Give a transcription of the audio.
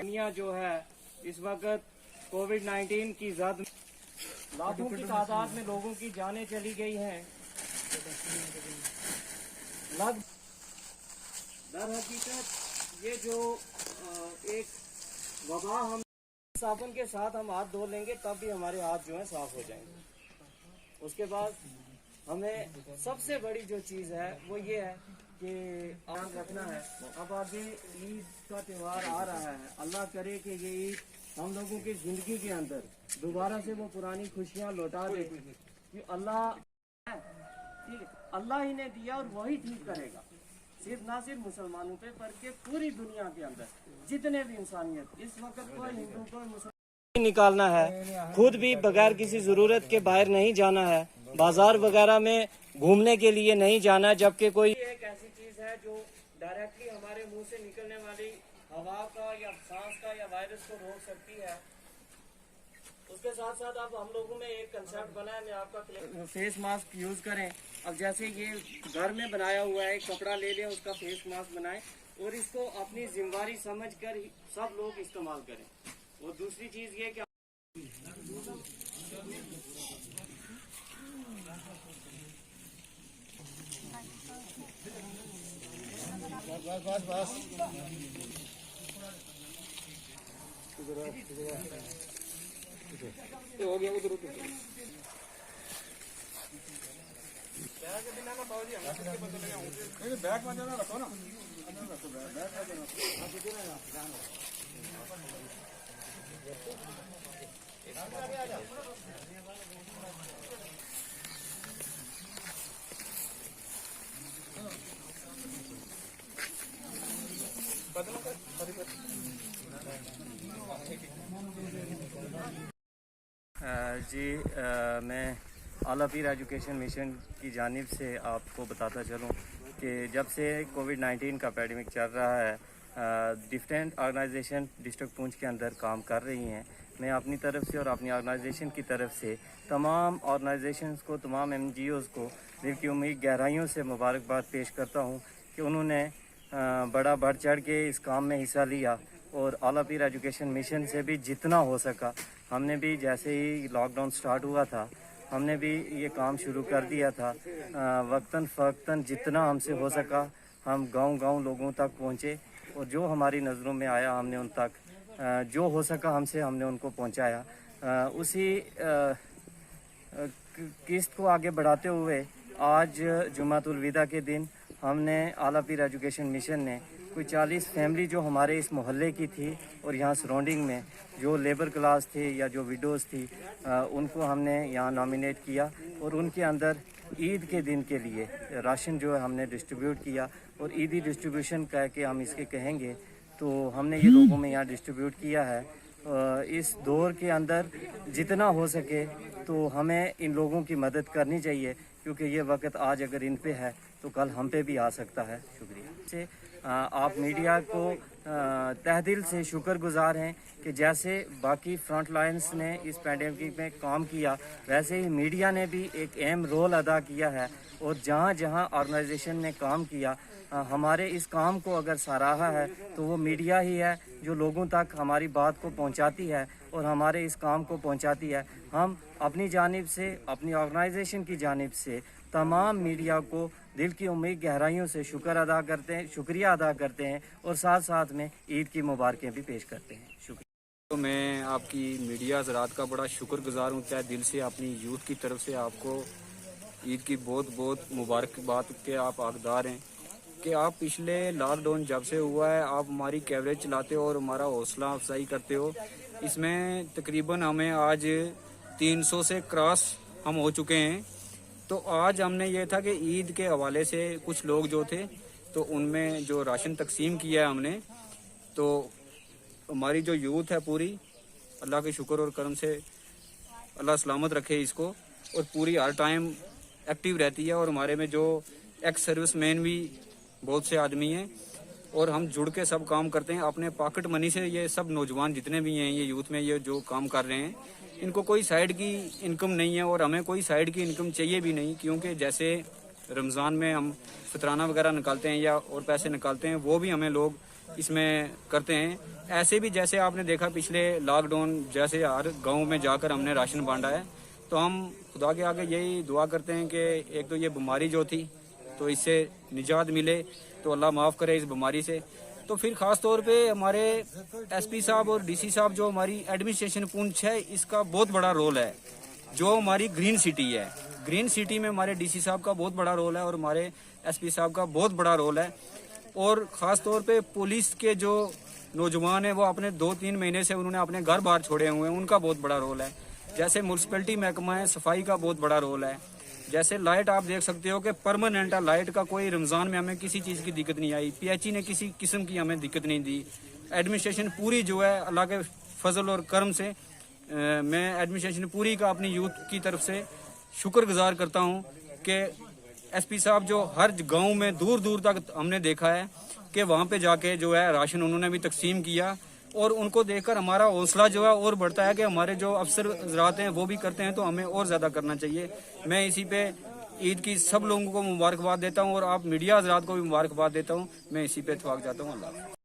دنیا جو ہے اس وقت कोविड-19 की जद लाखों की तादाद में लोगों की जानें चली गई हैं। दर हकीकत ये जो एक वबा हम साबुन के साथ हम हाथ धो लेंगे तब भी हमारे हाथ जो है साफ हो जाएंगे। उसके बाद हमें सबसे बड़ी जो चीज़ है वो ये है कि ध्यान रखना है। अब आगे ईद का त्यौहार आ रहा है, अल्लाह करे कि ये ईद हम लोगों की ज़िंदगी के अंदर दोबारा से वो पुरानी खुशियाँ लौटा दे कि अल्लाह ठीक है, अल्लाह ही ने दिया और वही ठीक करेगा। सिर्फ ना सिर्फ मुसलमानों पे बल्कि पूरी दुनिया के अंदर जितने भी इंसानियत इस वक्त कोई हिंदू कोई मुसलमान निकालना है, खुद भी बगैर किसी ज़रूरत के बाहर नहीं जाना है, बाजार वगैरह में घूमने के लिए नहीं जाना है, जबकि कोई एक ऐसी चीज़ है जो डायरेक्टली हमारे मुंह से निकलने वाली हवा का या सांस का या वायरस को रोक सकती है। उसके साथ साथ अब हम लोगों में एक कंसेप्ट बना है, मैं आपका फेस मास्क यूज़ करें। अब जैसे ये घर में बनाया हुआ है, कपड़ा ले लें उसका फेस मास्क बनाएं और इसको अपनी जिम्मेदारी समझ कर सब लोग इस्तेमाल करें। और दूसरी चीज़ ये कि हो गया उधर बैग में जाना रखो ना, जी मैं आला पीर एजुकेशन मिशन की जानिब से आपको बताता चलूँ कि जब से कोविड-19 का पैंडेमिक चल रहा है, डिफरेंट ऑर्गेनाइजेशन डिस्ट्रिक्ट पूंछ के अंदर काम कर रही हैं। मैं अपनी तरफ से और अपनी ऑर्गेनाइजेशन की तरफ से तमाम ऑर्गेनाइजेशंस को, तमाम NGOs को दिल की उम्मीद गहराइयों से मुबारकबाद पेश करता हूँ कि उन्होंने बड़ा बढ़ चढ़ के इस काम में हिस्सा लिया और आला पीर एजुकेशन मिशन से भी जितना हो सका हमने भी, जैसे ही लॉकडाउन स्टार्ट हुआ था हमने भी ये काम शुरू कर दिया था। वक्तन फ़क्तन जितना हमसे हो सका हम गांव-गांव लोगों तक पहुँचे और जो हमारी नज़रों में आया हमने उन तक जो हो सका हमसे हमने उनको पहुँचाया। उसी किस्त को आगे बढ़ाते हुए आज जुमातुल विदा के दिन हमने आला पीर एजुकेशन मिशन ने कोई 40 फैमिली जो हमारे इस मोहल्ले की थी और यहाँ सराउंडिंग में जो लेबर क्लास थे या जो विडोज़ थी उनको हमने यहाँ नॉमिनेट किया और उनके अंदर ईद के दिन के लिए राशन जो है हमने डिस्ट्रीब्यूट किया। और ईदी डिस्ट्रीब्यूशन कह के हम इसके कहेंगे तो हमने ये लोगों में यहाँ डिस्ट्रीब्यूट किया है। इस दौर के अंदर जितना हो सके तो हमें इन लोगों की मदद करनी चाहिए क्योंकि ये वक्त आज अगर इन पे है तो कल हम पे भी आ सकता है। शुक्रिया से आप मीडिया को तहे दिल से शुक्रगुजार हैं कि जैसे बाकी फ्रंट लाइन्स ने इस पैंडेमिक में काम किया वैसे ही मीडिया ने भी एक अहम रोल अदा किया है और जहाँ जहाँ ऑर्गेनाइजेशन ने काम किया हमारे इस काम को अगर सराहा है तो वो मीडिया ही है जो लोगों तक हमारी बात को पहुंचाती है और हमारे इस काम को पहुंचाती है। हम अपनी जानिब से, अपनी ऑर्गेनाइजेशन की जानिब से तमाम मीडिया को दिल की उम्मीद गहराइयों से शुक्रिया अदा करते हैं और साथ साथ में ईद की मुबारकें भी पेश करते हैं। शुक्रिया। तो मैं आपकी मीडिया हज़रात का बड़ा शुक्रगुजार हूँ, तहे दिल से अपनी यूथ की तरफ से आपको ईद की बहुत बहुत मुबारकबाद के आप हकदार हैं कि आप पिछले लॉकडाउन जब से हुआ है आप हमारी कवरेज चलाते हो और हमारा हौसला अफजाई करते हो। इसमें तकरीबन हमें आज 300 से क्रॉस हम हो चुके हैं। तो आज हमने ये था कि ईद के हवाले से कुछ लोग जो थे तो उनमें जो राशन तकसीम किया है हमने, तो हमारी जो यूथ है पूरी अल्लाह के शुक्र और करम से अल्लाह सलामत रखे इसको और पूरी हर टाइम एक्टिव रहती है। और हमारे में जो एक्स सर्विस मैन भी बहुत से आदमी हैं और हम जुड़ के सब काम करते हैं अपने पॉकेट मनी से। ये सब नौजवान जितने भी हैं ये यूथ में ये जो काम कर रहे हैं इनको कोई साइड की इनकम नहीं है और हमें कोई साइड की इनकम चाहिए भी नहीं, क्योंकि जैसे रमज़ान में हम फितराना वगैरह निकालते हैं या और पैसे निकालते हैं वो भी हमें लोग اس میں کرتے ہیں. ایسے بھی جیسے آپ نے دیکھا پچھلے لاک ڈاؤن جیسے ہر گاؤں میں جا کر ہم نے راشن بانٹا ہے, تو ہم خدا کے آگے یہی دعا کرتے ہیں کہ ایک تو یہ بیماری جو تھی تو اس سے نجات ملے, تو اللہ معاف کرے اس بیماری سے. تو پھر خاص طور پہ ہمارے ایس پی صاحب اور ڈی سی صاحب جو ہماری ایڈمنسٹریشن پونچھ ہے, اس کا بہت بڑا رول ہے. جو ہماری گرین سٹی ہے, گرین سٹی میں ہمارے ڈی سی صاحب کا بہت بڑا رول ہے اور ہمارے ایس پی صاحب کا بہت بڑا رول ہے. اور خاص طور پہ پولیس کے جو نوجوان ہیں وہ اپنے 2-3 مہینے سے انہوں نے اپنے گھر باہر چھوڑے ہوئے ہیں, ان کا بہت بڑا رول ہے. جیسے میونسپلٹی محکمہ ہے, صفائی کا بہت بڑا رول ہے. جیسے لائٹ آپ دیکھ سکتے ہو کہ پرماننٹ ہے, لائٹ کا کوئی رمضان میں ہمیں کسی چیز کی دقت نہیں آئی, پی ایچ ای نے کسی قسم کی ہمیں دقت نہیں دی. ایڈمنسٹریشن پوری جو ہے اللہ کے فضل اور کرم سے, میں ایڈمنسٹریشن پوری کا اپنی یوتھ کی طرف سے شکر گزار کرتا ہوں کہ ایس پی صاحب جو ہر گاؤں میں دور دور تک ہم نے دیکھا ہے کہ وہاں پہ جا کے جو ہے راشن انہوں نے بھی تقسیم کیا, اور ان کو دیکھ کر ہمارا حوصلہ جو ہے اور بڑھتا ہے کہ ہمارے جو افسر حضرات ہیں وہ بھی کرتے ہیں تو ہمیں اور زیادہ کرنا چاہیے. میں اسی پہ عید کی سب لوگوں کو مبارکباد دیتا ہوں اور آپ میڈیا حضرات کو بھی مبارکباد دیتا ہوں. میں اسی پہ اتفاق جاتا ہوں. اللہ